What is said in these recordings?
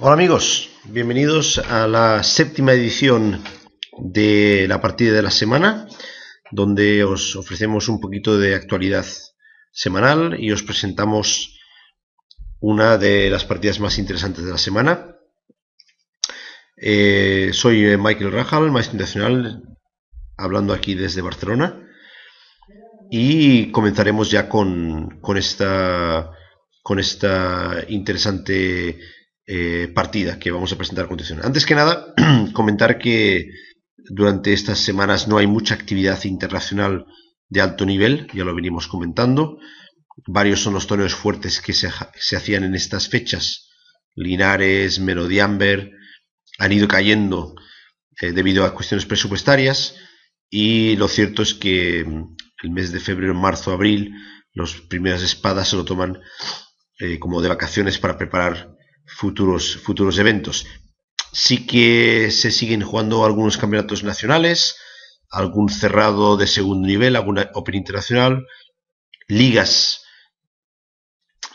Hola amigos, bienvenidos a la séptima edición de la partida de la semana, donde os ofrecemos un poquito de actualidad semanal y os presentamos una de las partidas más interesantes de la semana. Soy Michael Rajal, maestro internacional, hablando aquí desde Barcelona, y comenzaremos ya con esta interesante partida que vamos a presentar a continuación. Antes que nada, comentar que durante estas semanas no hay mucha actividad internacional de alto nivel, ya lo venimos comentando. Varios son los torneos fuertes que se hacían en estas fechas. Linares, Melodiamber, han ido cayendo debido a cuestiones presupuestarias, y lo cierto es que el mes de febrero, marzo, abril, las primeras espadas se lo toman como de vacaciones para preparar futuros eventos. Sí que se siguen jugando algunos campeonatos nacionales, algún cerrado de segundo nivel, alguna Open Internacional, ligas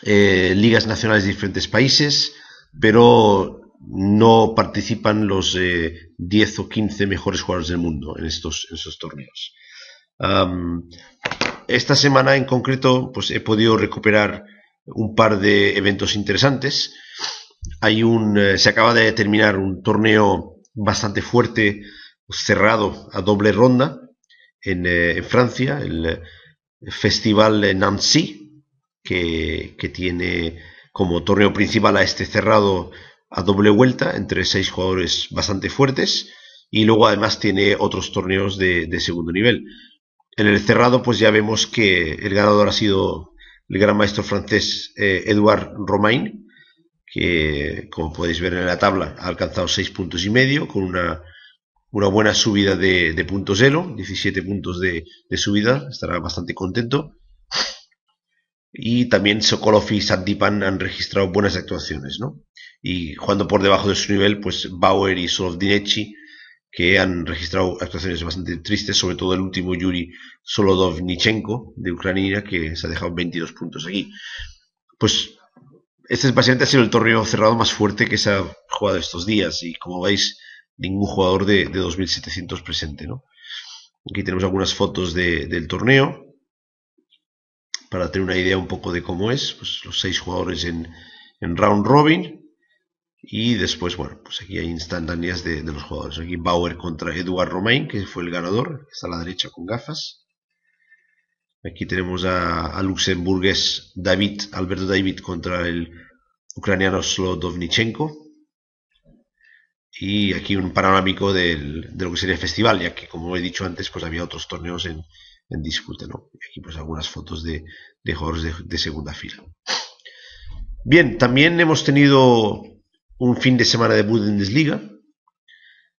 nacionales de diferentes países, pero no participan los 10 o 15 mejores jugadores del mundo en esos torneos. Esta semana en concreto pues he podido recuperar un par de eventos interesantes. Se acaba de terminar un torneo bastante fuerte, cerrado a doble ronda en Francia, el Festival Nancy, que tiene como torneo principal a este cerrado a doble vuelta entre 6 jugadores bastante fuertes, y luego además tiene otros torneos de segundo nivel. En el cerrado pues ya vemos que el ganador ha sido el gran maestro francés Edouard Romain, que como podéis ver en la tabla ha alcanzado 6 puntos y medio con una buena subida de puntos Elo, 17 puntos de subida, estará bastante contento. Y también Sokolov y Santipan han registrado buenas actuaciones, ¿no? Y jugando por debajo de su nivel, pues Bauer y Solovdinechi, que han registrado actuaciones bastante tristes, sobre todo el último Yuri Solodovnichenko de Ucrania, que se ha dejado 22 puntos aquí. Pues este básicamente ha sido el torneo cerrado más fuerte que se ha jugado estos días, y como veis, ningún jugador de 2700 presente, ¿no? Aquí tenemos algunas fotos del torneo para tener una idea un poco de cómo es, pues los 6 jugadores en round robin, y después, bueno, pues aquí hay instantáneas de los jugadores. Aquí Bauer contra Edouard Romain, que fue el ganador, está a la derecha con gafas. Aquí tenemos a luxemburgués Alberto David contra el ucraniano Slodovnichenko. Y aquí un panorámico de lo que sería el festival, ya que, como he dicho antes, pues había otros torneos en disputa, ¿no? Y aquí pues algunas fotos de jugadores de segunda fila. Bien, también hemos tenido un fin de semana de Bundesliga,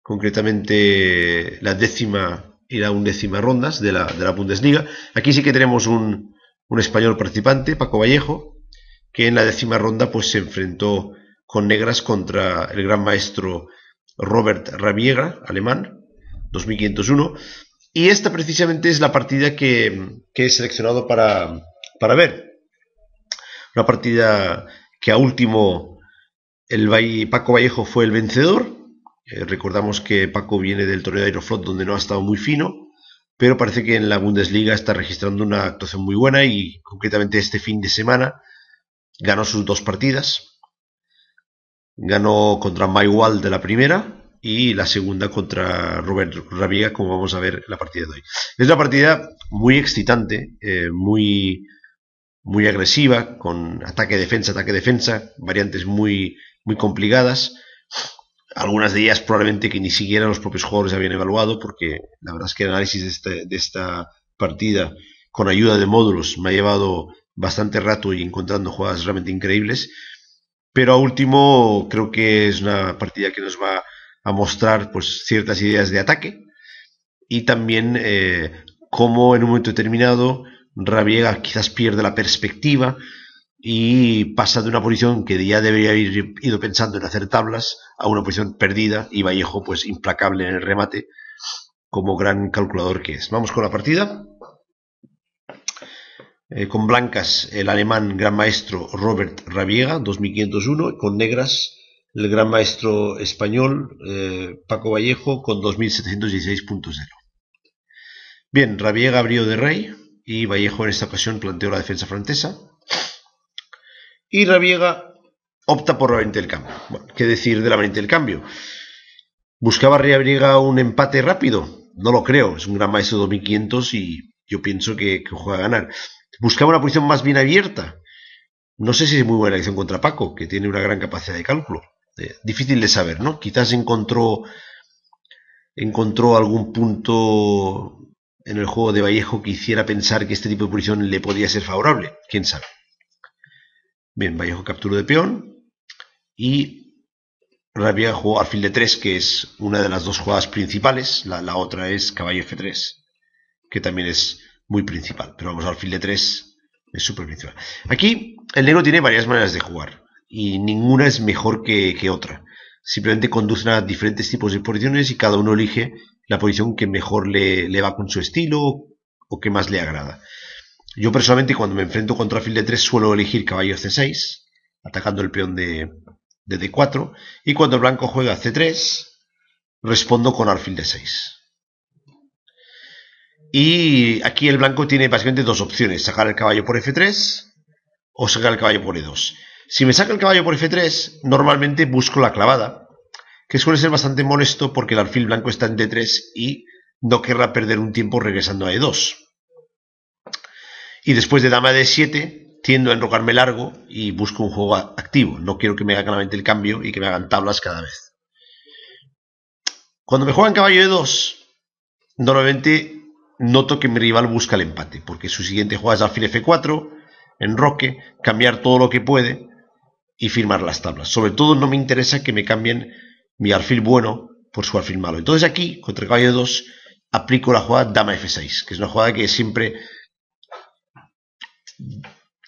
concretamente la 10ª y la 11ª rondas de la Bundesliga. Aquí sí que tenemos un español participante, Paco Vallejo, que en la 10ª ronda pues se enfrentó con negras contra el gran maestro Robert Rabiega, alemán, 2501. Y esta precisamente es la partida que he seleccionado para ver. Una partida que a último Paco Vallejo fue el vencedor. Recordamos que Paco viene del torneo de Aeroflot, donde no ha estado muy fino, pero parece que en la Bundesliga está registrando una actuación muy buena, y concretamente este fin de semana ganó sus 2 partidas. Ganó contra Maywald de la primera, y la segunda contra Robert Rabiega, como vamos a ver en la partida de hoy. Es una partida muy excitante, muy agresiva, con ataque-defensa, variantes muy complicadas. Algunas de ellas probablemente que ni siquiera los propios jugadores habían evaluado, porque la verdad es que el análisis de esta partida con ayuda de módulos me ha llevado bastante rato y encontrando jugadas realmente increíbles. Pero a último creo que es una partida que nos va a mostrar pues ciertas ideas de ataque, y también cómo en un momento determinado Rabiega quizás pierde la perspectiva y pasa de una posición que ya debería haber ido pensando en hacer tablas a una posición perdida, y Vallejo pues implacable en el remate como gran calculador que es. Vamos con la partida. Con blancas el alemán gran maestro Robert Rabiega, 2501, con negras el gran maestro español Paco Vallejo con 2716.0. Bien, Rabiega abrió de rey y Vallejo en esta ocasión planteó la defensa francesa. Y Rabiega opta por la variante del cambio. Bueno, ¿qué decir de la variante del cambio? ¿Buscaba Rabiega un empate rápido? No lo creo, es un gran maestro de 2500 y yo pienso que juega a ganar. ¿Buscaba una posición más bien abierta? No sé si es muy buena elección contra Paco, que tiene una gran capacidad de cálculo. Difícil de saber, ¿no? Quizás encontró algún punto en el juego de Vallejo que hiciera pensar que este tipo de posición le podía ser favorable. ¿Quién sabe? Bien, Vallejo capturó de peón y Rabiega jugó alfil de 3, que es una de las dos jugadas principales. La otra es caballo F3, que también es muy principal. Pero vamos, alfil de 3 es súper principal. Aquí el negro tiene varias maneras de jugar y ninguna es mejor que otra. Simplemente conducen a diferentes tipos de posiciones y cada uno elige la posición que mejor le va con su estilo o que más le agrada. Yo personalmente cuando me enfrento contra alfil de 3 suelo elegir caballo C6, atacando el peón de D4, y cuando el blanco juega C3, respondo con alfil de 6. Y aquí el blanco tiene básicamente dos opciones, sacar el caballo por F3 o sacar el caballo por E2. Si me saca el caballo por F3, normalmente busco la clavada, que suele ser bastante molesto porque el alfil blanco está en D3 y no querrá perder un tiempo regresando a E2. Y después de dama de D7, tiendo a enrocarme largo y busco un juego activo. No quiero que me hagan claramente el cambio y que me hagan tablas cada vez. Cuando me juegan caballo E2, normalmente noto que mi rival busca el empate, porque su siguiente jugada es alfil F4, enroque, cambiar todo lo que puede y firmar las tablas. Sobre todo no me interesa que me cambien mi alfil bueno por su alfil malo. Entonces aquí, contra el caballo E2, aplico la jugada dama F6, que es una jugada que siempre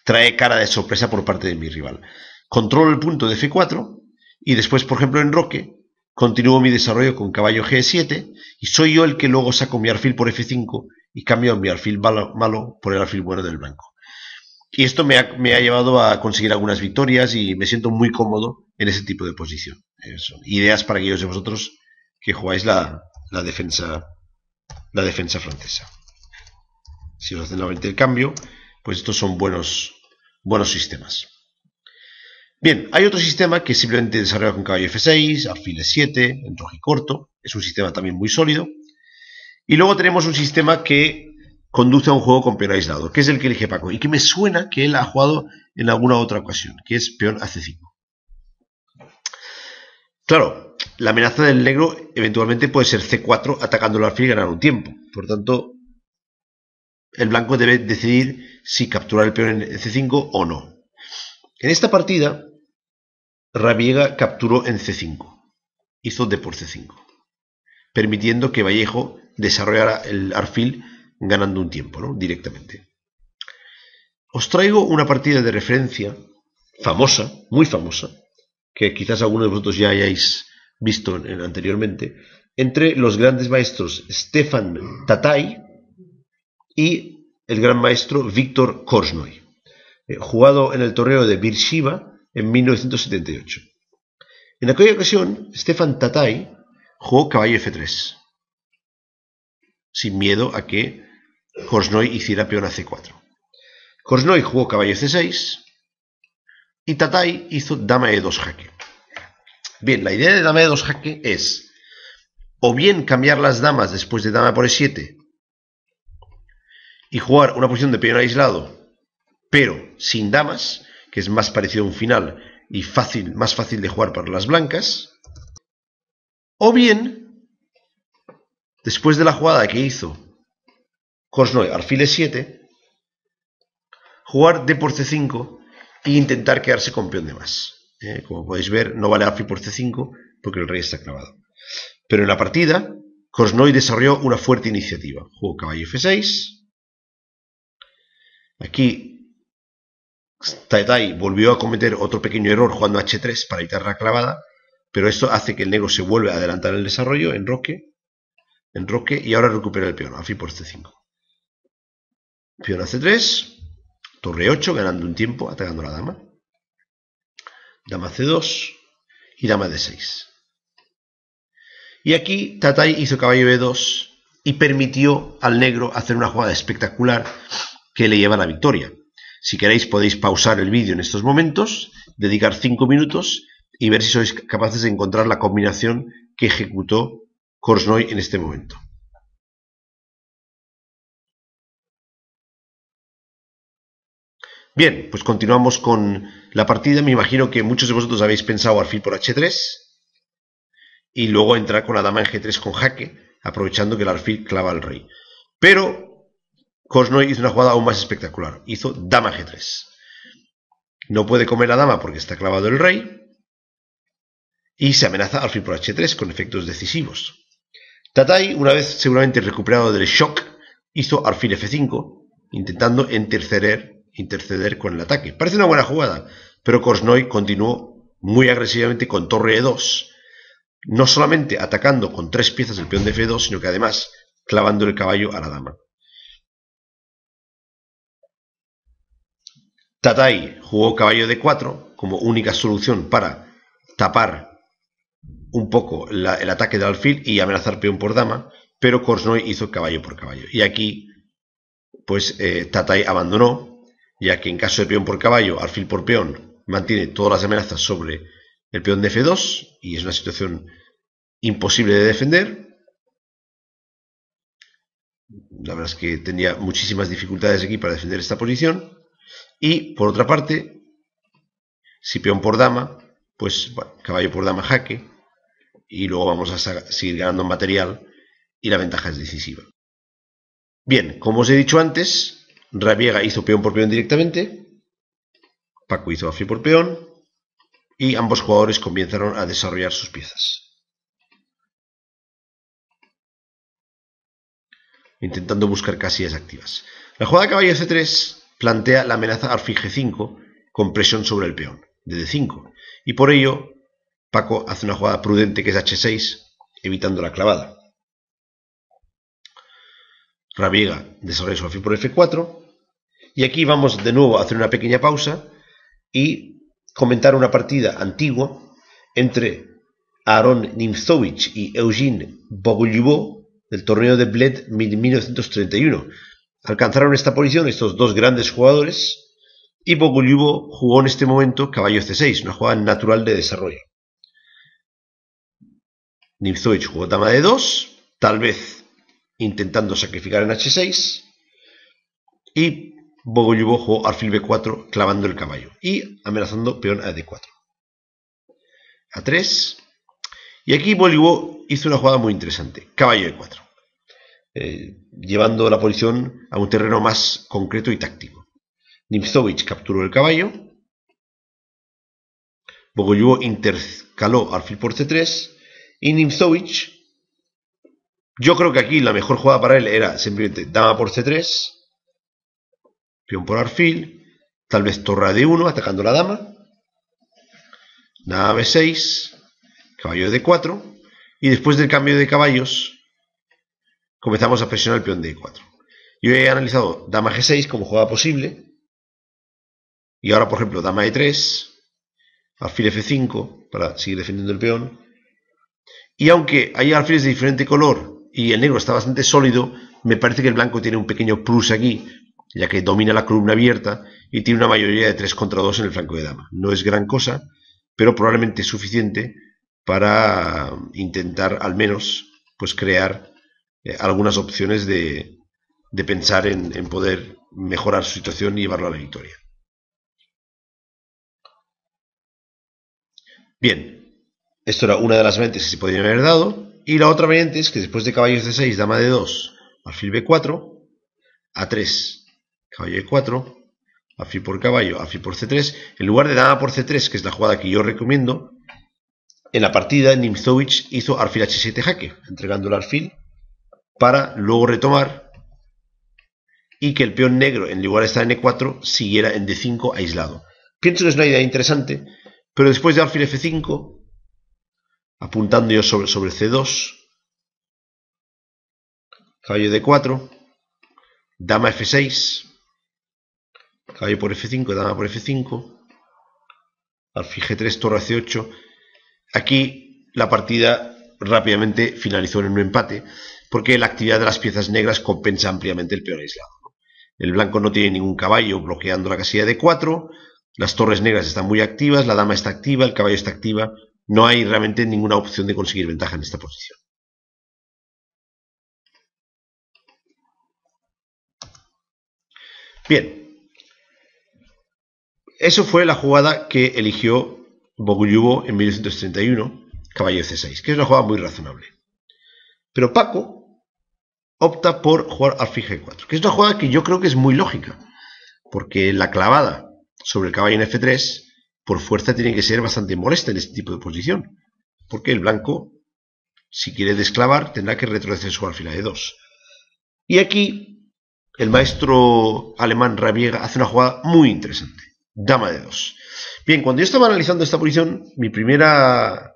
trae cara de sorpresa por parte de mi rival. Controlo el punto de F4 y después, por ejemplo, en enroque, continúo mi desarrollo con caballo G7 y soy yo el que luego saco mi alfil por F5 y cambio mi alfil malo por el alfil bueno del blanco. Y esto me ha llevado a conseguir algunas victorias y me siento muy cómodo en ese tipo de posición. Son ideas para aquellos de vosotros que jugáis la defensa francesa. Si os hacen la variante del cambio, pues estos son buenos sistemas. Bien, hay otro sistema que simplemente desarrolla con caballo F6, alfil E7, enroque corto. Es un sistema también muy sólido. Y luego tenemos un sistema que conduce a un juego con peón aislado, que es el que elige Paco, y que me suena que él ha jugado en alguna otra ocasión, que es peón a C5. Claro, la amenaza del negro eventualmente puede ser C4 atacando el alfil y ganar un tiempo. Por tanto, el blanco debe decidir si capturar el peón en C5 o no. En esta partida, Rabiega capturó en C5. Hizo D por C5, permitiendo que Vallejo desarrollara el alfil ganando un tiempo, ¿no? Directamente. Os traigo una partida de referencia famosa, muy famosa, que quizás algunos de vosotros ya hayáis visto anteriormente, entre los grandes maestros Stefan Tatay y el gran maestro Víctor Korchnoi, jugado en el torneo de Beersheba en 1978. En aquella ocasión, Stefan Tatay jugó caballo F3, sin miedo a que Korchnoi hiciera peón a C4. Korchnoi jugó caballo C6 y Tatay hizo dama E2 jaque. Bien, la idea de dama E2 jaque es o bien cambiar las damas después de dama por E7 y jugar una posición de peón aislado, pero sin damas, que es más parecido a un final y más fácil de jugar para las blancas, o bien, después de la jugada que hizo Korchnoi alfil E7, jugar D por C5 e intentar quedarse con peón de más. Como podéis ver, no vale alfil por C5 porque el rey está clavado. Pero en la partida, Korchnoi desarrolló una fuerte iniciativa. Jugó caballo F6. Aquí Tatay volvió a cometer otro pequeño error jugando H3 para evitar la clavada, pero esto hace que el negro se vuelva a adelantar en el desarrollo, enroque, y ahora recupera el peón, alfil por C5. Peón a C3, torre 8, ganando un tiempo, atacando a la dama. Dama C2, y dama D6. Y aquí Tatay hizo caballo B2 y permitió al negro hacer una jugada espectacular que le lleva a la victoria. Si queréis podéis pausar el vídeo en estos momentos, dedicar 5 minutos y ver si sois capaces de encontrar la combinación que ejecutó Korchnoi en este momento. Bien, pues continuamos con la partida. Me imagino que muchos de vosotros habéis pensado alfil por H3 y luego entrar con la dama en G3 con jaque, aprovechando que el alfil clava al rey. Pero Korchnoi hizo una jugada aún más espectacular. Hizo dama G3. No puede comer la dama porque está clavado el rey y se amenaza alfil por H3 con efectos decisivos. Tatay, una vez seguramente recuperado del shock, hizo alfil F5, intentando interceder con el ataque. Parece una buena jugada, pero Korchnoi continuó muy agresivamente con torre E2, no solamente atacando con 3 piezas el peón de F2, sino que además clavando el caballo a la dama. Tatay jugó caballo D4 como única solución para tapar un poco el ataque del alfil y amenazar peón por dama, pero Korchnoi hizo caballo por caballo. Y aquí, pues Tatay abandonó, ya que en caso de peón por caballo, alfil por peón, mantiene todas las amenazas sobre el peón de F2 y es una situación imposible de defender. La verdad es que tenía muchísimas dificultades aquí para defender esta posición. Y por otra parte, si peón por dama, pues bueno, caballo por dama jaque, y luego vamos a seguir ganando en material y la ventaja es decisiva. Bien, como os he dicho antes, Rabiega hizo peón por peón directamente, Paco hizo alfil por peón y ambos jugadores comenzaron a desarrollar sus piezas, intentando buscar casillas activas. La jugada caballo C3 plantea la amenaza alfil G5 con presión sobre el peón de D5 y por ello Paco hace una jugada prudente que es H6 evitando la clavada. Rabiega desarrolla su alfil por F4 y aquí vamos de nuevo a hacer una pequeña pausa y comentar una partida antigua entre Aaron Nimzowitsch y Eugene Bogolyubov del torneo de Bled 1931. Alcanzaron esta posición estos dos grandes jugadores y Bogolyubov jugó en este momento caballo C6, una jugada natural de desarrollo. Nimzowitsch jugó dama de 2, tal vez intentando sacrificar en H6, y Bogolyubov jugó alfil B4 clavando el caballo y amenazando peón a D4. A3, y aquí Bogolyubov hizo una jugada muy interesante, caballo E4, llevando la posición a un terreno más concreto y táctico. Nimzowitsch capturó el caballo, Bogolyubov intercaló alfil por C3 y Nimzowitsch, yo creo que aquí la mejor jugada para él era simplemente dama por C3, peón por alfil, tal vez torre a D1 atacando la dama, dama B6, caballo D4 y después del cambio de caballos comenzamos a presionar el peón D4. Yo he analizado dama G6 como jugada posible y ahora por ejemplo dama E3, alfil F5 para seguir defendiendo el peón, y aunque hay alfiles de diferente color y el negro está bastante sólido, me parece que el blanco tiene un pequeño plus aquí, ya que domina la columna abierta y tiene una mayoría de 3 contra 2 en el flanco de dama. No es gran cosa, pero probablemente es suficiente para intentar al menos pues crear algunas opciones de pensar en poder mejorar su situación y llevarlo a la victoria. Bien, esto era una de las variantes que se podrían haber dado. Y la otra variante es que después de caballo C6, dama de 2, alfil B4, A3, caballo E4, alfil por caballo, alfil por C3. En lugar de dama por C3, que es la jugada que yo recomiendo, en la partida Nimzowitsch hizo alfil H7 jaque, entregando el alfil para luego retomar y que el peón negro, en lugar de estar en E4, siguiera en D5 aislado. Pienso que es una idea interesante, pero después de alfil F5, apuntando yo sobre C2, caballo D4, dama F6, caballo por F5, dama por F5, alfil G3, torre a C8, Aquí la partida rápidamente finalizó en un empate, porque la actividad de las piezas negras compensa ampliamente el peón aislado. El blanco no tiene ningún caballo bloqueando la casilla de 4, las torres negras están muy activas, la dama está activa, el caballo está activa, no hay realmente ninguna opción de conseguir ventaja en esta posición. Bien, eso fue la jugada que eligió Bogoliubov en 1931, caballo C6, que es una jugada muy razonable. Pero Paco opta por jugar alfil G4, que es una jugada que yo creo que es muy lógica, porque la clavada sobre el caballo en F3, por fuerza tiene que ser bastante molesta en este tipo de posición, porque el blanco, si quiere desclavar, tendrá que retroceder su alfil a E2. Y aquí, el maestro alemán Rabiega hace una jugada muy interesante, dama de 2. Bien, cuando yo estaba analizando esta posición, mi primera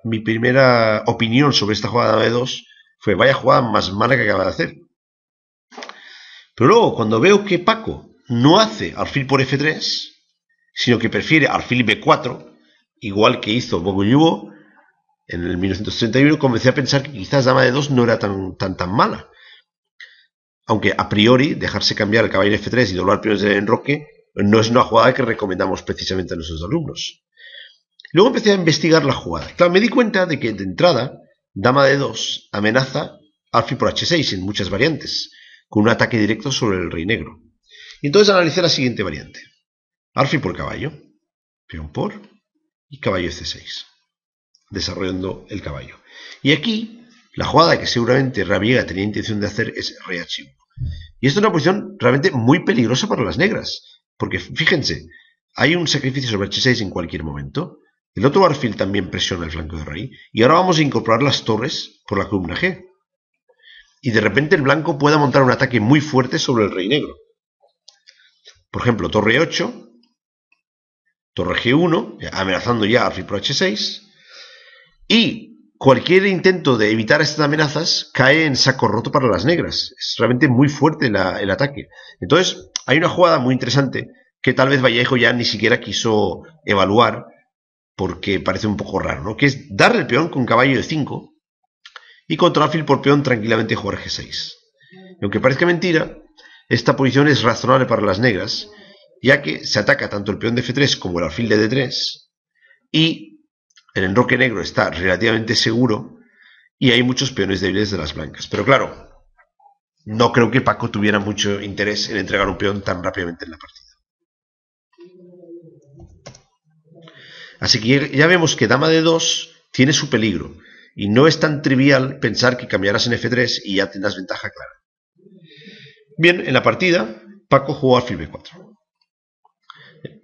opinión sobre esta jugada dama de 2 fue, vaya jugada más mala que acaba de hacer. Pero luego, cuando veo que Paco no hace alfil por F3, sino que prefiere alfil B4, igual que hizo Bogoliubov en el 1931, comencé a pensar que quizás dama de 2 no era tan mala. Aunque a priori dejarse cambiar el caballo en F3 y doblar peones de enroque no es una jugada que recomendamos precisamente a nuestros alumnos. Luego empecé a investigar la jugada. Claro, me di cuenta de que de entrada dama de 2 amenaza alfil por H6 en muchas variantes, con un ataque directo sobre el rey negro. Y entonces analicé la siguiente variante. Alfil por caballo, peón por y caballo C6, desarrollando el caballo. Y aquí, la jugada que seguramente Rabiega tenía intención de hacer es rey H1. Y esto es una posición realmente muy peligrosa para las negras, porque fíjense, hay un sacrificio sobre H6 en cualquier momento, el otro alfil también presiona el flanco de rey, y ahora vamos a incorporar las torres por la columna G. Y de repente el blanco pueda montar un ataque muy fuerte sobre el rey negro. Por ejemplo, torre 8, torre G1, amenazando ya alfil por H6, y cualquier intento de evitar estas amenazas cae en saco roto para las negras. Es realmente muy fuerte el ataque. Entonces, hay una jugada muy interesante que tal vez Vallejo ya ni siquiera quiso evaluar, porque parece un poco raro, ¿no? Que es darle el peón con caballo de 5 y contra alfil por peón tranquilamente jugar G6. Y aunque parezca mentira, esta posición es razonable para las negras, ya que se ataca tanto el peón de F3 como el alfil de D3, y el enroque negro está relativamente seguro, y hay muchos peones débiles de las blancas. Pero claro, no creo que Paco tuviera mucho interés en entregar un peón tan rápidamente en la partida. Así que ya vemos que dama de 2 tiene su peligro, y no es tan trivial pensar que cambiarás en F3 y ya tendrás ventaja clara. Bien, en la partida, Paco jugó alfil B4,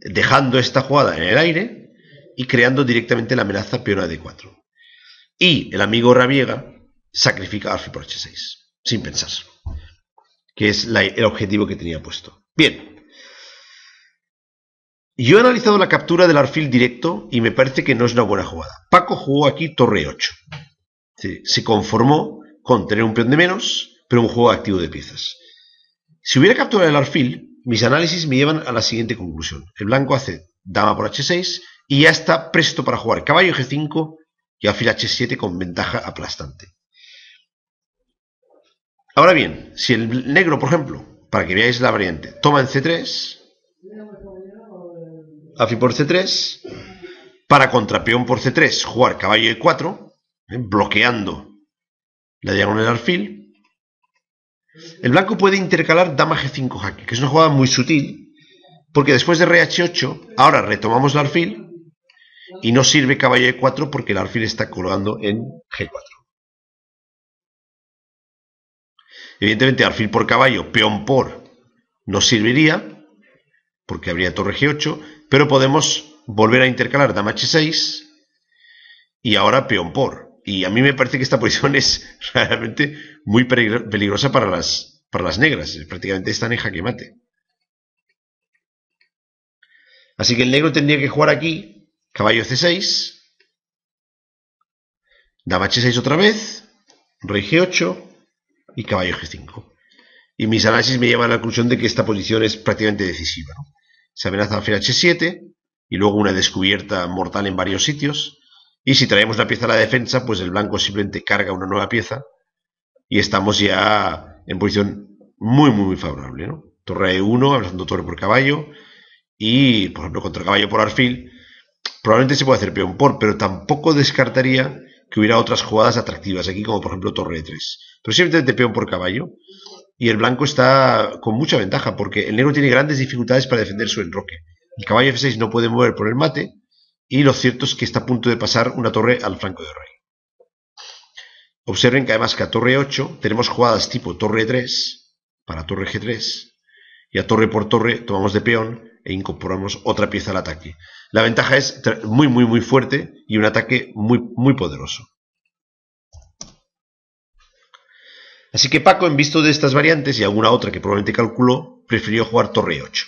dejando esta jugada en el aire y creando directamente la amenaza peón a D4. Y el amigo Rabiega sacrifica alfil por H6, sin pensar, que es el objetivo que tenía puesto. Bien, yo he analizado la captura del alfil directo y me parece que no es una buena jugada. Paco jugó aquí torre 8. Se conformó con tener un peón de menos, pero un juego activo de piezas. Si hubiera capturado el alfil, mis análisis me llevan a la siguiente conclusión. El blanco hace dama por H6 y ya está presto para jugar caballo G5 y alfil H7 con ventaja aplastante. Ahora bien, si el negro, por ejemplo, para que veáis la variante, toma en C3, alfil por C3, para contrapeón por C3 jugar caballo E4, bloqueando la diagonal del alfil, el blanco puede intercalar dama G5 jaque, que es una jugada muy sutil, porque después de rey H8, ahora retomamos el alfil y no sirve caballo E4 porque el alfil está colgando en G4. Evidentemente, alfil por caballo, peón por, no serviría, porque habría torre G8, pero podemos volver a intercalar dama H6 y ahora peón por. Y a mí me parece que esta posición es realmente muy peligrosa para las negras. Prácticamente están en jaque mate. Así que el negro tendría que jugar aquí caballo C6, dama H6 otra vez, rey G8 y caballo G5. Y mis análisis me llevan a la conclusión de que esta posición es prácticamente decisiva, ¿no? Se amenaza alfil H7 y luego una descubierta mortal en varios sitios. Y si traemos una pieza a la defensa, pues el blanco simplemente carga una nueva pieza y estamos ya en posición muy favorable, ¿no? Torre E1, avanzando torre por caballo, y por ejemplo contra caballo por alfil, probablemente se puede hacer peón por, pero tampoco descartaría que hubiera otras jugadas atractivas aquí, como por ejemplo torre E3. Pero simplemente peón por caballo, y el blanco está con mucha ventaja, porque el negro tiene grandes dificultades para defender su enroque. El caballo F6 no puede mover por el mate, y lo cierto es que está a punto de pasar una torre al flanco de rey. Observen que además que a torre 8 tenemos jugadas tipo torre 3 para torre G3, y a torre por torre tomamos de peón e incorporamos otra pieza al ataque. La ventaja es muy fuerte y un ataque muy poderoso. Así que Paco, en visto de estas variantes y alguna otra que probablemente calculó, prefirió jugar torre 8.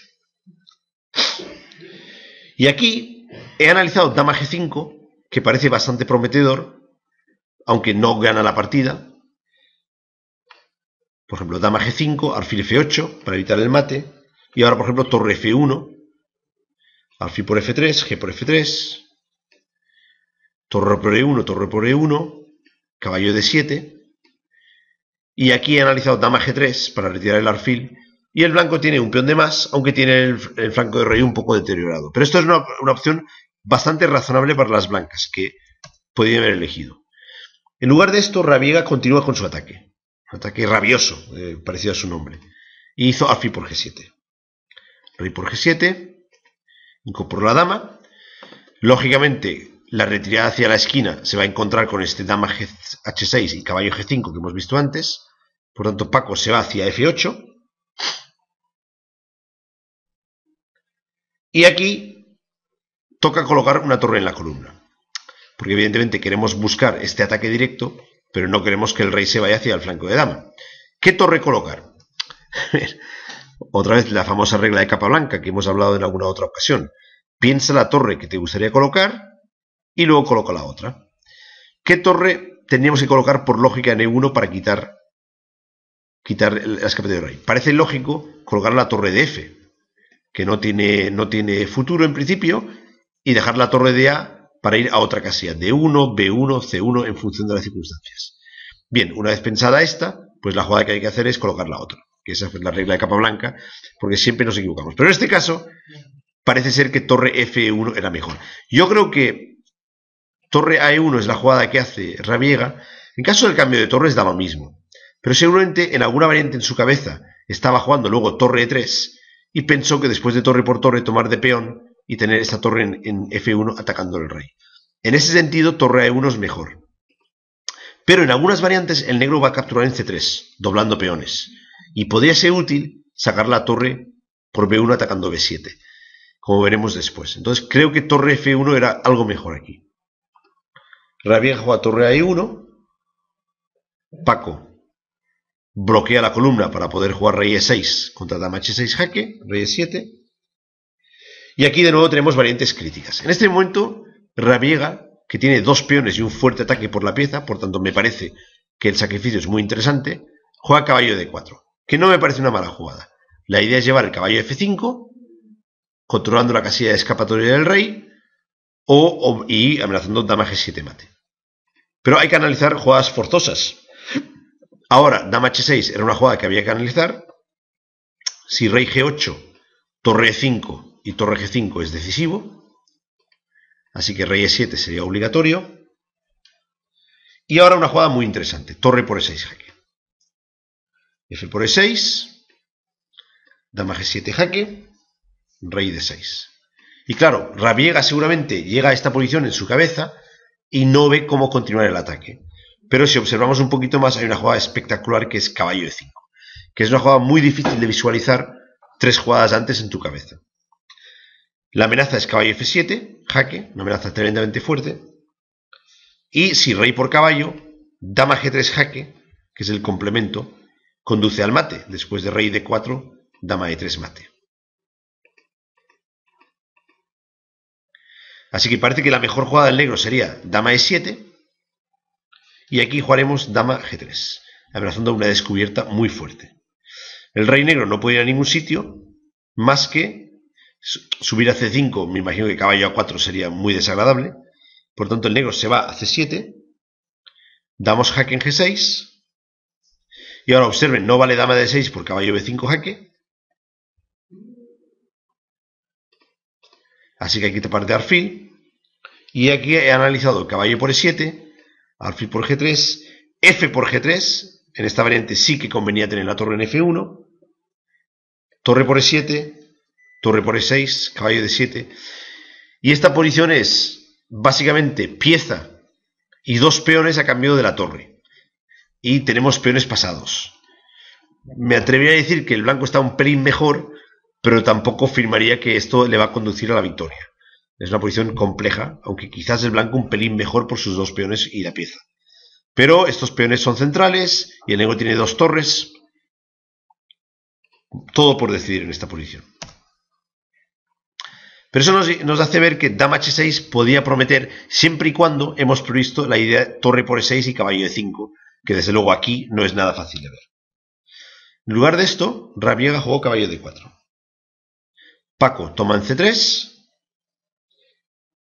Y aquí he analizado dama G5, que parece bastante prometedor, aunque no gana la partida. Por ejemplo, dama G5, alfil F8, para evitar el mate. Y ahora, por ejemplo, torre F1, alfil por F3, G por F3, torre por E1, torre por E1, caballo D7. Y aquí he analizado dama G3 para retirar el alfil. Y el blanco tiene un peón de más, aunque tiene el flanco de rey un poco deteriorado. Pero esto es una opción bastante razonable para las blancas, que podían haber elegido. En lugar de esto, Rabiega continúa con su ataque. Un ataque rabioso, parecido a su nombre. Y hizo alfil por G7. Rey por G7. Incorporó la dama. Lógicamente, la retirada hacia la esquina se va a encontrar con este dama H6 y caballo G5 que hemos visto antes. Por tanto, Paco se va hacia F8. Y aquí toca colocar una torre en la columna. Porque evidentemente queremos buscar este ataque directo, pero no queremos que el rey se vaya hacia el flanco de dama. ¿Qué torre colocar? Otra vez la famosa regla de capa blanca que hemos hablado en alguna otra ocasión. Piensa la torre que te gustaría colocar y luego coloca la otra. ¿Qué torre tendríamos que colocar por lógica en E1 para quitar el escape de rey? Parece lógico colocar la torre de F, que no tiene futuro en principio, y dejar la torre de A para ir a otra casilla, D1, B1, C1, en función de las circunstancias. Bien, una vez pensada esta, pues la jugada que hay que hacer es colocar la otra, que esa es la regla de capa blanca, porque siempre nos equivocamos. Pero en este caso, parece ser que torre F1 era mejor. Yo creo que torre A1 es la jugada que hace Rabiega. En caso del cambio de torres da lo mismo, pero seguramente en alguna variante en su cabeza estaba jugando luego torre E3 y pensó que después de torre por torre tomar de peón y tener esta torre en F1 atacando al rey. En ese sentido, torre A1 es mejor. Pero en algunas variantes el negro va a capturar en C3, doblando peones. Y podría ser útil sacar la torre por B1 atacando B7, como veremos después. Entonces creo que torre F1 era algo mejor aquí. Rabiega juega torre a E1. Paco bloquea la columna para poder jugar rey E6 contra dama H6 jaque, rey E7. Y aquí de nuevo tenemos variantes críticas. En este momento, Rabiega, que tiene dos peones y un fuerte ataque por la pieza, por tanto me parece que el sacrificio es muy interesante, juega caballo D4, que no me parece una mala jugada. La idea es llevar el caballo F5, controlando la casilla de escapatoria del rey, y amenazando dama G7 mate. Pero hay que analizar jugadas forzosas. Ahora, dama H6 era una jugada que había que analizar. Si rey G8, torre E5 y torre G5 es decisivo, así que rey E7 sería obligatorio. Y ahora una jugada muy interesante, torre por E6 jaque. F por E6, dama G7 jaque, rey D6. Y claro, Rabiega seguramente llega a esta posición en su cabeza y no ve cómo continuar el ataque. Pero si observamos un poquito más, hay una jugada espectacular que es caballo E5, que es una jugada muy difícil de visualizar 3 jugadas antes en tu cabeza. La amenaza es caballo F7, jaque, una amenaza tremendamente fuerte. Y si rey por caballo, dama G3 jaque, que es el complemento, conduce al mate. Después de rey D4, dama E3 mate. Así que parece que la mejor jugada del negro sería dama E7. Y aquí jugaremos dama G3, amenazando una descubierta muy fuerte. El rey negro no puede ir a ningún sitio, más que subir a C5, me imagino que caballo A4 sería muy desagradable. Por tanto, el negro se va a C7. Damos jaque en G6. Y ahora observen, no vale dama de 6 por caballo B5 jaque. Así que hay que tapar de alfil. Y aquí he analizado caballo por E7, alfil por G3, F por G3. En esta variante sí que convenía tener la torre en F1. Torre por E7, torre por E6, caballo de 7. Y esta posición es básicamente pieza y dos peones a cambio de la torre. Y tenemos peones pasados. Me atrevería a decir que el blanco está un pelín mejor, pero tampoco afirmaría que esto le va a conducir a la victoria. Es una posición compleja, aunque quizás el blanco un pelín mejor por sus dos peones y la pieza. Pero estos peones son centrales y el negro tiene dos torres. Todo por decidir en esta posición. Pero eso nos hace ver que dama H6 podía prometer siempre y cuando hemos previsto la idea de torre por E6 y caballo E5, que desde luego aquí no es nada fácil de ver. En lugar de esto, Rabiega jugó caballo D4. Paco toma en C3.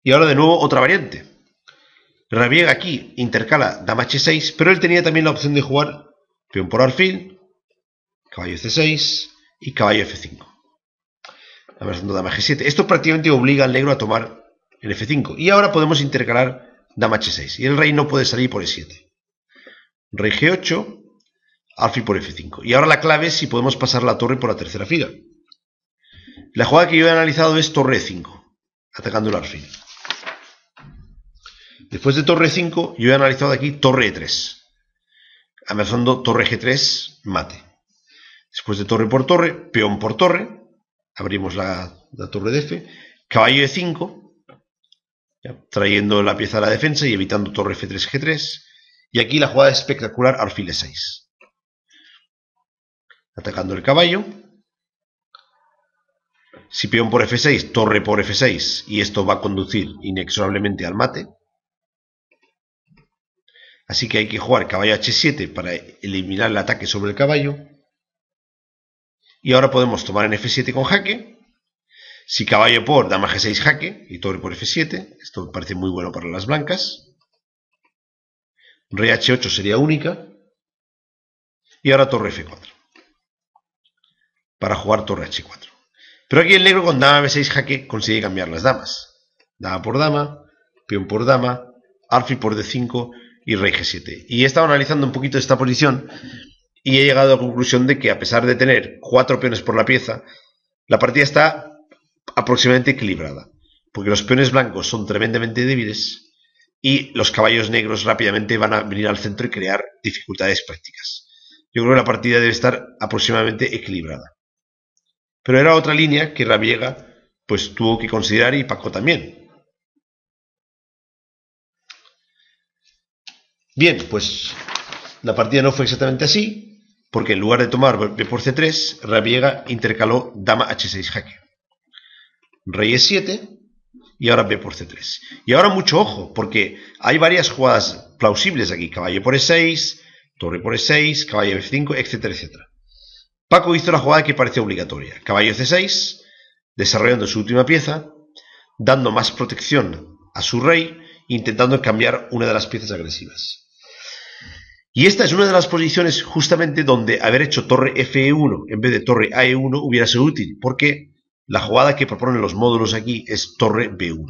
Y ahora de nuevo otra variante. Rabiega aquí intercala dama H6, pero él tenía también la opción de jugar peón por alfil, caballo C6 y caballo F5. Dama G7. Esto prácticamente obliga al negro a tomar el F5. Y ahora podemos intercalar dama H6. Y el rey no puede salir por E7. Rey G8, alfil por F5. Y ahora la clave es si podemos pasar la torre por la tercera fila. La jugada que yo he analizado es torre E5, atacando el alfil. Después de torre E5, yo he analizado aquí torre E3, amenazando torre G3, mate. Después de torre por torre, peón por torre, abrimos la torre de F, caballo E5, ya, trayendo la pieza a la defensa y evitando torre F3, G3. Y aquí la jugada es espectacular, alfil E6. Atacando el caballo. Si peón por F6, torre por F6, y esto va a conducir inexorablemente al mate. Así que hay que jugar caballo H7 para eliminar el ataque sobre el caballo. Y ahora podemos tomar en F7 con jaque. Si caballo por, dama G6 jaque y torre por F7. Esto me parece muy bueno para las blancas. Rey H8 sería única. Y ahora torre F4. Para jugar torre H4. Pero aquí el negro con dama B6 jaque consigue cambiar las damas. Dama por dama, peón por dama, alfil por D5 y rey G7. Y he estado analizando un poquito esta posición y he llegado a la conclusión de que a pesar de tener 4 peones por la pieza, la partida está aproximadamente equilibrada. Porque los peones blancos son tremendamente débiles y los caballos negros rápidamente van a venir al centro y crear dificultades prácticas. Yo creo que la partida debe estar aproximadamente equilibrada. Pero era otra línea que Rabiega pues tuvo que considerar y Paco también. Bien, pues la partida no fue exactamente así, porque en lugar de tomar B por C3, Rabiega intercaló dama H6 jaque. Rey E7 y ahora B por C3. Y ahora mucho ojo, porque hay varias jugadas plausibles aquí. Caballo por E6, torre por E6, caballo F5, etcétera, etcétera. Paco hizo la jugada que parecía obligatoria. Caballo C6, desarrollando su última pieza, dando más protección a su rey, intentando cambiar una de las piezas agresivas. Y esta es una de las posiciones justamente donde haber hecho torre Fe1 en vez de torre AE1 hubiera sido útil, porque la jugada que proponen los módulos aquí es torre B1.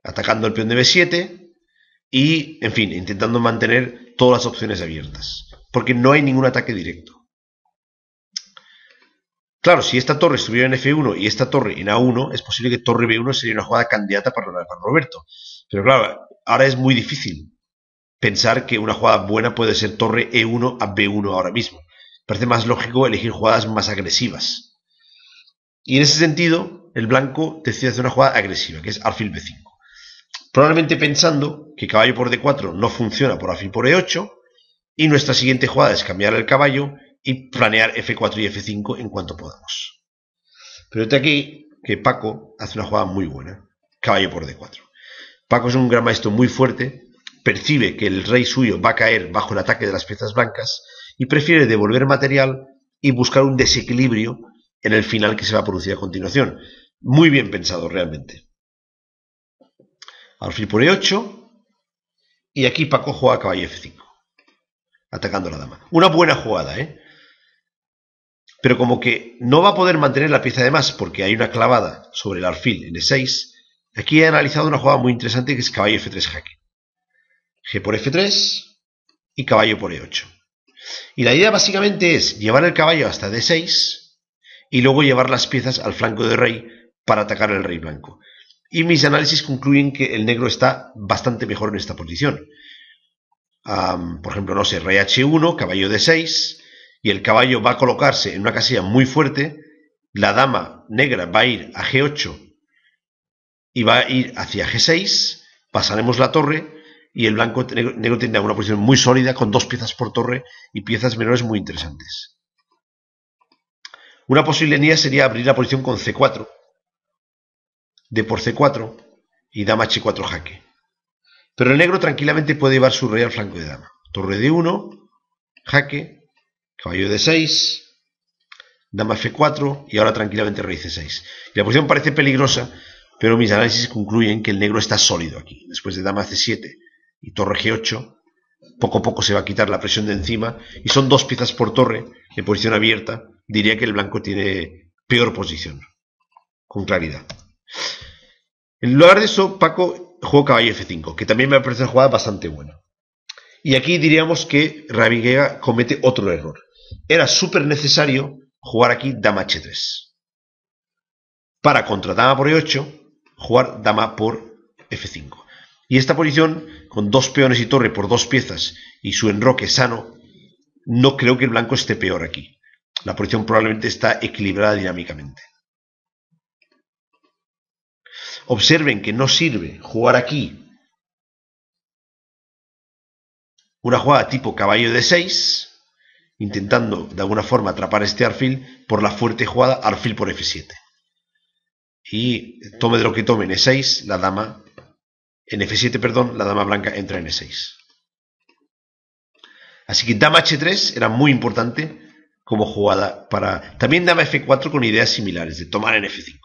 Atacando el peón de B7 y, en fin, intentando mantener todas las opciones abiertas, porque no hay ningún ataque directo. Claro, si esta torre estuviera en F1 y esta torre en A1, es posible que torre B1 sería una jugada candidata para Roberto. Pero claro, ahora es muy difícil pensar que una jugada buena puede ser torre E1 a B1 ahora mismo. Parece más lógico elegir jugadas más agresivas. Y en ese sentido, el blanco decide hacer una jugada agresiva, que es alfil B5. Probablemente pensando que caballo por D4 no funciona por alfil por E8, y nuestra siguiente jugada es cambiar el caballo y planear F4 y F5 en cuanto podamos. Pero de aquí que Paco hace una jugada muy buena. Caballo por D4. Paco es un gran maestro muy fuerte, percibe que el rey suyo va a caer bajo el ataque de las piezas blancas y prefiere devolver material y buscar un desequilibrio en el final que se va a producir a continuación. Muy bien pensado realmente. alfil por E8, y aquí Paco juega caballo F5, atacando a la dama. Una buena jugada, ¿eh? Pero como que no va a poder mantener la pieza de más porque hay una clavada sobre el alfil en E6, aquí he analizado una jugada muy interesante que es caballo F3 jaque. G por F3 y caballo por E8. Y la idea básicamente es llevar el caballo hasta D6 y luego llevar las piezas al flanco de rey para atacar al rey blanco. Y mis análisis concluyen que el negro está bastante mejor en esta posición. Por ejemplo, no sé, rey H1, caballo D6, y el caballo va a colocarse en una casilla muy fuerte, la dama negra va a ir a G8 y va a ir hacia G6, pasaremos la torre y el blanco negro tendrá una posición muy sólida con dos piezas por torre y piezas menores muy interesantes. Una posible línea sería abrir la posición con C4, D por C4 y dama H4 jaque. Pero el negro tranquilamente puede llevar su rey al flanco de dama. Torre D1, jaque, caballo D6, dama F4 y ahora tranquilamente rey C6. Y la posición parece peligrosa, pero mis análisis concluyen que el negro está sólido aquí. Después de dama C7 y torre G8, poco a poco se va a quitar la presión de encima y son dos piezas por torre en posición abierta. Diría que el blanco tiene peor posición, con claridad. En lugar de eso, Paco jugó caballo F5, que también me parece una jugada bastante buena. Y aquí diríamos que Rabiguega comete otro error. Era súper necesario jugar aquí dama H3. Para contra dama por E8, jugar dama por F5. Y esta posición, con dos peones y torre por dos piezas y su enroque sano, no creo que el blanco esté peor aquí. La posición probablemente está equilibrada dinámicamente. Observen que no sirve jugar aquí una jugada tipo caballo D6, intentando de alguna forma atrapar este alfil por la fuerte jugada alfil por F7. Y tome de lo que tome en E6, la dama, en F7, perdón, la dama blanca entra en E6. Así que dama H3 era muy importante como jugada para... También dama F4 con ideas similares, de tomar en F5.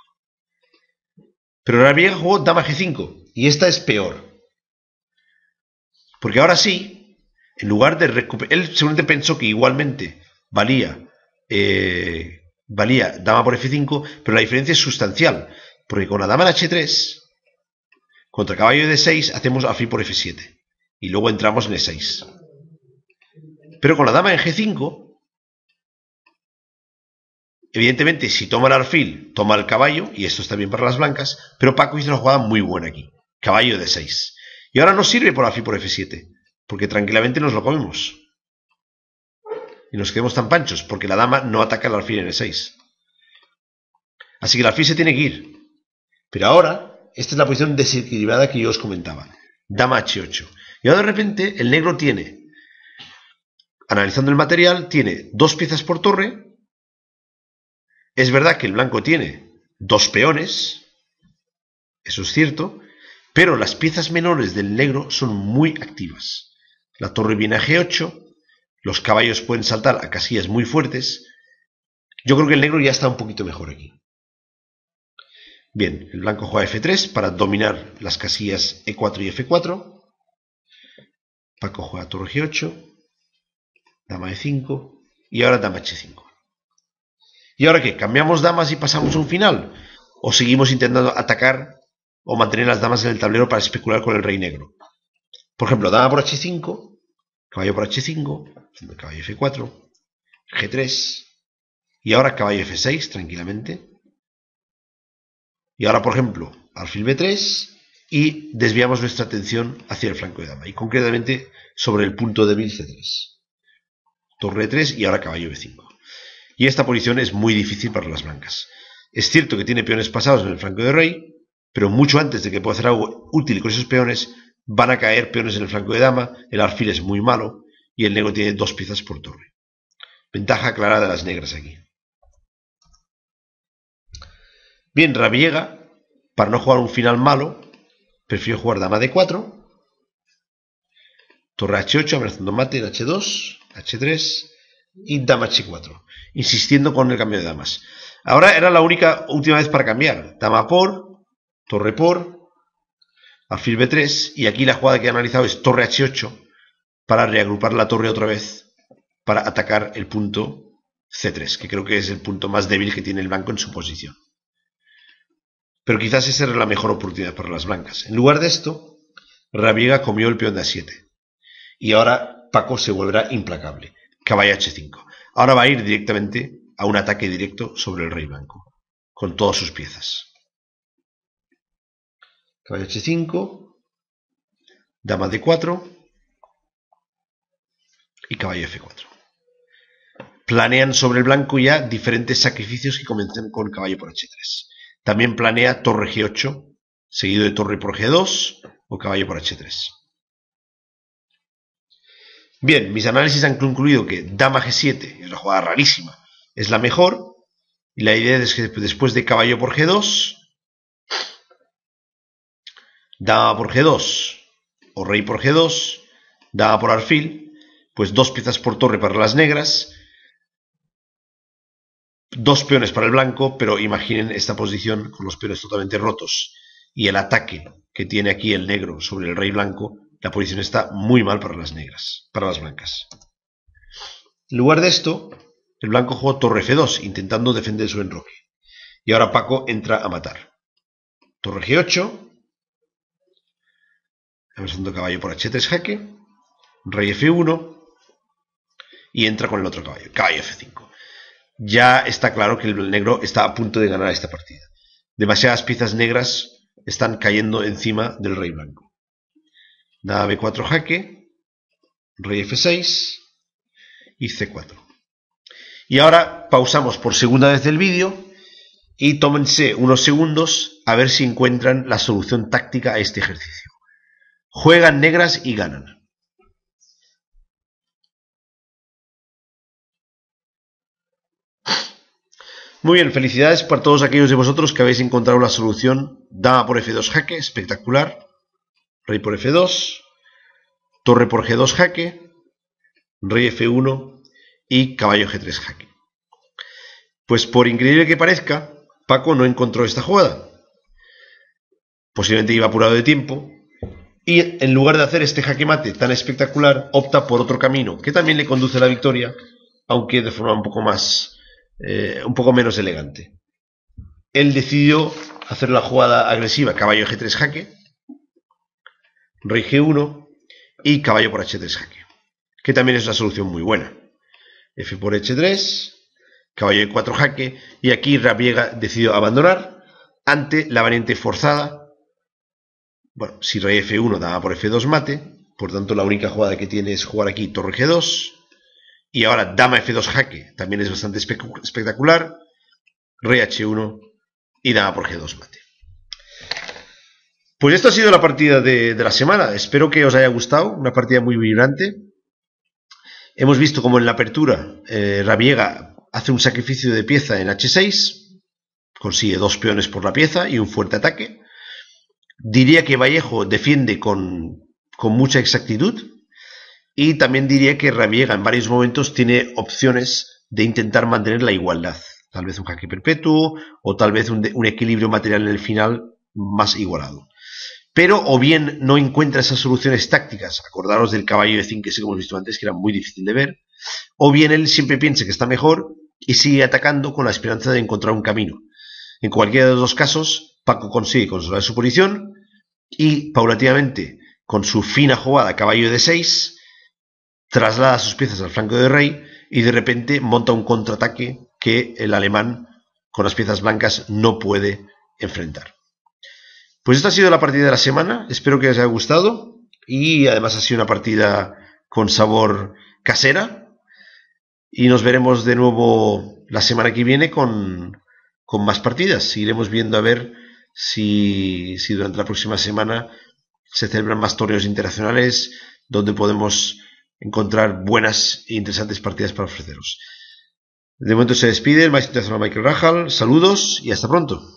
Pero Rabiguega jugó dama G5, y esta es peor. Porque ahora sí, en lugar de recuperar... Él seguramente pensó que igualmente valía dama por F5, pero la diferencia es sustancial, porque con la dama en H3, contra caballo de D6, hacemos alfil por F7, y luego entramos en E6. Pero con la dama en G5, evidentemente, si toma el alfil, toma el caballo, y esto está bien para las blancas, pero Paco hizo una jugada muy buena aquí, caballo de 6. Y ahora nos sirve por alfil por F7, porque tranquilamente nos lo comemos. Y nos quedamos tan panchos, porque la dama no ataca el alfil en E6. Así que el alfil se tiene que ir. Pero ahora, esta es la posición desequilibrada que yo os comentaba. Dama H8. Y ahora de repente el negro tiene, analizando el material, tiene dos piezas por torre. Es verdad que el blanco tiene dos peones, eso es cierto, pero las piezas menores del negro son muy activas. La torre viene a G8, los caballos pueden saltar a casillas muy fuertes. Yo creo que el negro ya está un poquito mejor aquí. Bien, el blanco juega F3 para dominar las casillas E4 y F4. Paco juega torre G8, dama E5 y ahora dama H5. ¿Y ahora qué? ¿Cambiamos damas y pasamos a un final? ¿O seguimos intentando atacar o mantener las damas en el tablero para especular con el rey negro? Por ejemplo, dama por H5, caballo por H5, caballo F4, G3, y ahora caballo F6, tranquilamente. Y ahora, por ejemplo, alfil B3, y desviamos nuestra atención hacia el flanco de dama, y concretamente sobre el punto débil C3. Torre E3 y ahora caballo B5. Y esta posición es muy difícil para las blancas. Es cierto que tiene peones pasados en el flanco de rey, pero mucho antes de que pueda hacer algo útil con esos peones, van a caer peones en el flanco de dama, el alfil es muy malo, y el negro tiene dos piezas por torre. Ventaja clara de las negras aquí. Bien, Rabiguega, para no jugar un final malo, prefirió jugar dama D4, torre H8, amenazando mate en H2, H3 y dama H4, insistiendo con el cambio de damas. Ahora era la última vez para cambiar. Dama por, torre por, alfil B3, y aquí la jugada que he analizado es torre H8 para reagrupar la torre otra vez para atacar el punto C3, que creo que es el punto más débil que tiene el blanco en su posición. Pero quizás esa era la mejor oportunidad para las blancas. En lugar de esto, Rabiega comió el peón de A7. Y ahora Paco se volverá implacable. Caballo H5. Ahora va a ir directamente a un ataque directo sobre el rey blanco, con todas sus piezas. Caballo H5, dama D4 y caballo F4. Planean sobre el blanco ya diferentes sacrificios que comienzan con caballo por H3. También planea torre G8, seguido de torre por G2 o caballo por H3. Bien, mis análisis han concluido que dama G7 es una jugada rarísima, es la mejor, y la idea es que después de caballo por G2, dama por G2 o rey por G2, dama por alfil, pues 2 piezas por torre para las negras, 2 peones para el blanco, pero imaginen esta posición con los peones totalmente rotos y el ataque que tiene aquí el negro sobre el rey blanco. La posición está muy mal para las negras, para las blancas. En lugar de esto, el blanco jugó torre F2, intentando defender su enroque. Y ahora Paco entra a matar. Torre G8. Avanzando caballo por H3 jaque. Rey F1. Y entra con el otro caballo. Caballo F5. Ya está claro que el negro está a punto de ganar esta partida. Demasiadas piezas negras están cayendo encima del rey blanco. Dama B4 jaque, rey F6 y C4. Y ahora pausamos por segunda vez el vídeo y tómense unos segundos a ver si encuentran la solución táctica a este ejercicio. Juegan negras y ganan. Muy bien, felicidades para todos aquellos de vosotros que habéis encontrado la solución. Dama por F2 jaque, espectacular. Rey por F2, torre por G2 jaque, rey F1 y caballo G3 jaque. Pues por increíble que parezca, Paco no encontró esta jugada. Posiblemente iba apurado de tiempo y en lugar de hacer este jaque mate tan espectacular, opta por otro camino que también le conduce a la victoria, aunque de forma un poco menos elegante. Él decidió hacer la jugada agresiva, caballo G3 jaque, rey G1 y caballo por H3 jaque, que también es una solución muy buena. F por H3, caballo E4 jaque, y aquí Rabiega decidió abandonar ante la variante forzada. Bueno, si rey F1 dama por F2 mate, por tanto la única jugada que tiene es jugar aquí torre G2, y ahora dama F2 jaque, también es bastante espectacular, rey H1 y dama por G2 mate. Pues esto ha sido la partida de la semana. Espero que os haya gustado. Una partida muy vibrante. Hemos visto como en la apertura Rabiega hace un sacrificio de pieza en H6. Consigue 2 peones por la pieza y un fuerte ataque. Diría que Vallejo defiende con mucha exactitud. Y también diría que Rabiega en varios momentos tiene opciones de intentar mantener la igualdad. Tal vez un jaque perpetuo o tal vez un equilibrio material en el final más igualado. Pero o bien no encuentra esas soluciones tácticas, acordaros del caballo de 5 que hemos visto antes, que era muy difícil de ver, o bien él siempre piensa que está mejor y sigue atacando con la esperanza de encontrar un camino. En cualquiera de los dos casos, Paco consigue consolidar su posición y paulatinamente, con su fina jugada caballo de 6, traslada sus piezas al flanco de rey y de repente monta un contraataque que el alemán con las piezas blancas no puede enfrentar. Pues esta ha sido la partida de la semana, espero que os haya gustado y además ha sido una partida con sabor casera y nos veremos de nuevo la semana que viene con más partidas. Seguiremos viendo a ver si durante la próxima semana se celebran más torneos internacionales donde podemos encontrar buenas e interesantes partidas para ofreceros. De momento se despide el maestro internacional Michael Rahal, saludos y hasta pronto.